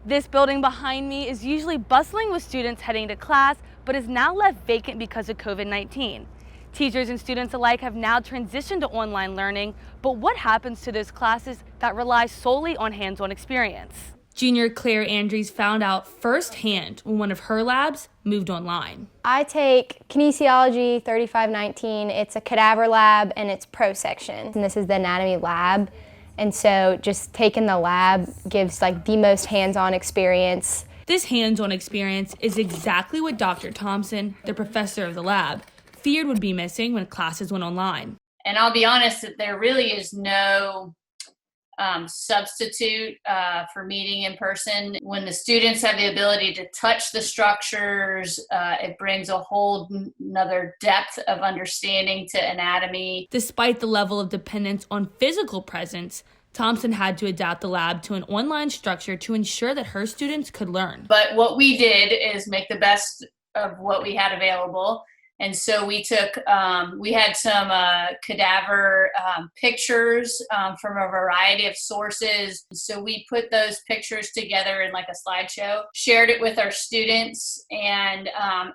This building behind me is usually bustling with students heading to class, but is now left vacant because of COVID-19. Teachers and students alike have now transitioned to online learning, but what happens to those classes that rely solely on hands-on experience? Junior Claire Andrews found out firsthand when one of her labs moved online. I take kinesiology 3519. It's a cadaver lab and it's pro section. And this is the anatomy lab. And so just taking the lab gives like the most hands-on experience. This hands-on experience is exactly what Dr. Thompson, the professor of the lab, feared would be missing when classes went online. And I'll be honest that there really is no substitute for meeting in person. When the students have the ability to touch the structures, it brings a whole another depth of understanding to anatomy. Despite the level of dependence on physical presence, Thompson had to adapt the lab to an online structure to ensure that her students could learn. But what we did is make the best of what we had available. And so we took, we had some cadaver pictures from a variety of sources. So we put those pictures together in like a slideshow, shared it with our students, and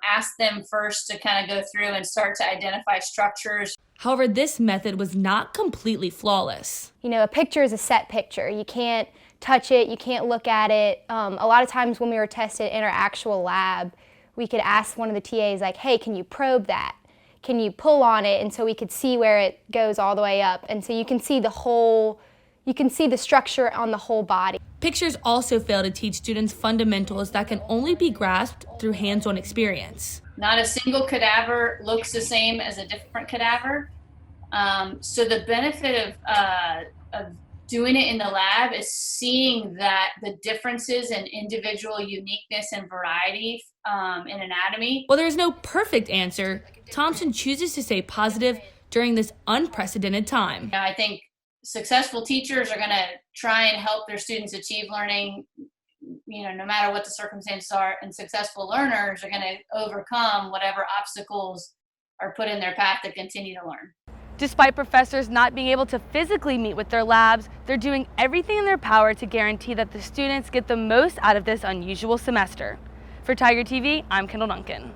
asked them first to kind of go through and start to identify structures. However, this method was not completely flawless. You know, a picture is a set picture. You can't touch it, you can't look at it. A lot of times when we were tested in our actual lab, we could ask one of the TAs like, hey, can you probe that? Can you pull on it? And so we could see where it goes all the way up. And so you can see the structure on the whole body. Pictures also fail to teach students fundamentals that can only be grasped through hands-on experience. Not a single cadaver looks the same as a different cadaver. So the benefit of doing it in the lab is seeing that the differences in individual uniqueness and variety in anatomy. While there is no perfect answer, Thompson chooses to stay positive during this unprecedented time. You know, I think successful teachers are going to try and help their students achieve learning, you know, no matter what the circumstances are, and successful learners are going to overcome whatever obstacles are put in their path to continue to learn. Despite professors not being able to physically meet with their labs, they're doing everything in their power to guarantee that the students get the most out of this unusual semester. For Tiger TV, I'm Kendall Duncan.